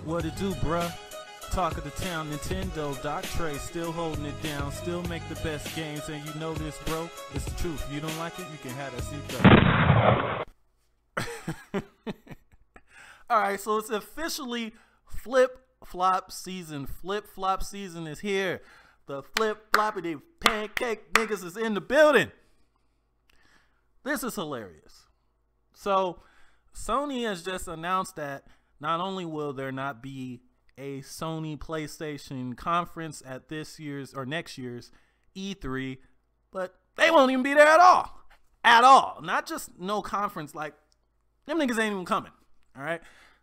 What it do, bruh? Talk of the town, Nintendo, Doc Trey, still holding it down, still make the best games, and you know this, bro. It's the truth. If you don't like it, you can have that seatbelt. Alright, so it's officially flip-flop season. Flip-flop season is here. The flip-floppity pancake niggas is in the building. This is hilarious. So, Sony has just announced that not only will there not be a Sony PlayStation conference at this year's or next year's E3, but they won't even be there at all. At all. Not just no conference, like them niggas ain't even coming. All right.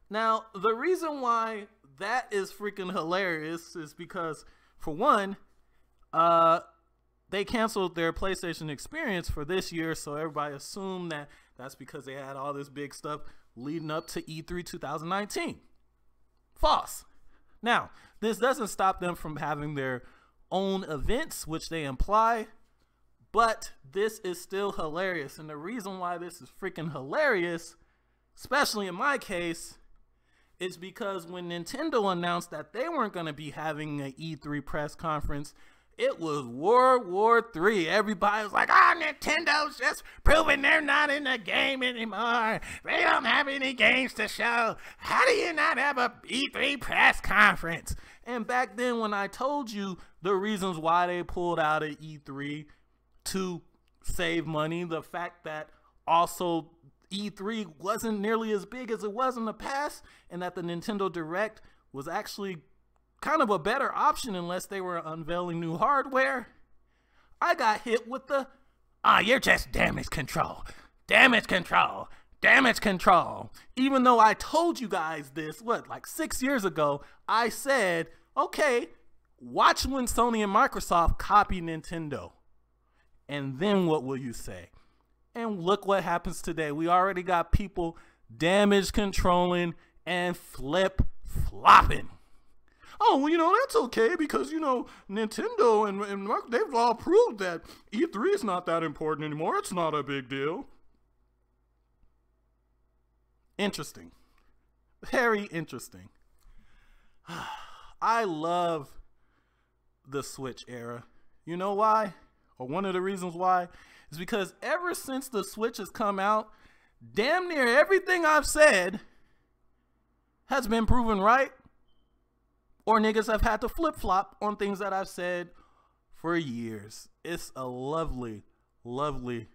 Now, the reason why that is freaking hilarious is because, for one, they canceled their PlayStation experience for this year, so everybody assumed that that's because they had all this big stuff leading up to E3 2019. False. Now, this doesn't stop them from having their own events, which they imply, but this is still hilarious. And the reason why this is freaking hilarious, especially in my case, is because when Nintendo announced that they weren't going to be having an E3 press conference, it was World War III. Everybody was like, Nintendo's just proving they're not in the game anymore. They don't have any games to show. How do you not have a E3 press conference? And back then when I told you the reasons why they pulled out of E3 to save money, the fact that also E3 wasn't nearly as big as it was in the past, and that the Nintendo Direct was actually kind of a better option unless they were unveiling new hardware, I got hit with the, you're just damage control, damage control, damage control. Even though I told you guys this, like 6 years ago, I said, okay, watch when Sony and Microsoft copy Nintendo. And then what will you say? And look what happens today. We already got people damage controlling and flip-flopping. Oh, well, that's okay because, Nintendo and they've all proved that E3 is not that important anymore. It's not a big deal. Interesting. Very interesting. I love the Switch era. You know why? Or one of the reasons why is because ever since the Switch has come out, damn near everything I've said has been proven right. Or niggas have had to flip-flop on things that I've said for years. It's a lovely, lovely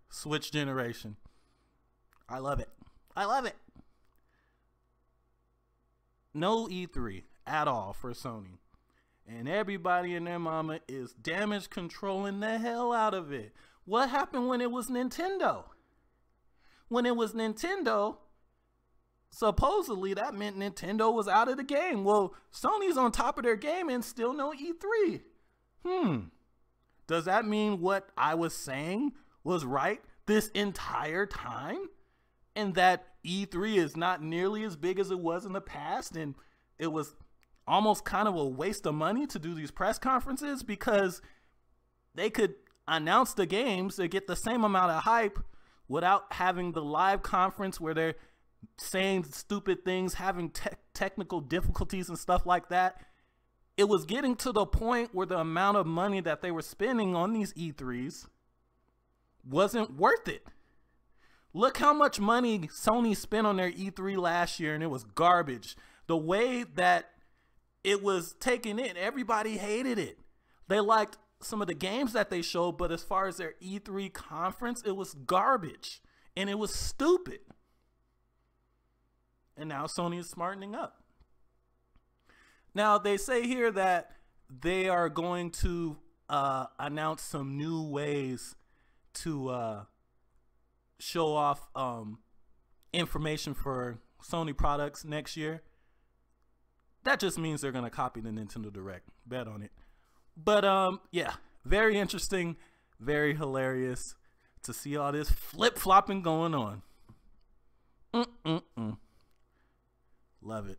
Switch generation. I love it. I love it. No E3 at all for Sony. And everybody and their mama is damage controlling the hell out of it. What happened when it was Nintendo? When it was Nintendo, supposedly that meant Nintendo was out of the game. Well, Sony's on top of their game and still no E3. Does that mean what I was saying was right this entire time? And that E3 is not nearly as big as it was in the past, and it was almost kind of a waste of money to do these press conferences because they could announce the games to get the same amount of hype without having the live conference where they're saying stupid things, having technical difficulties and stuff like that. It was getting to the point where the amount of money that they were spending on these E3s wasn't worth it. Look how much money Sony spent on their E3 last year, and it was garbage. The way that it was taken in, everybody hated it. They liked some of the games that they showed, but as far as their E3 conference, it was garbage, and it was stupid. And now Sony is smartening up. Now, they say here that they are going to announce some new ways to show off information for Sony products next year. That just means they're going to copy the Nintendo Direct. Bet on it. But, yeah, very interesting, very hilarious to see all this flip-flopping going on. Love it.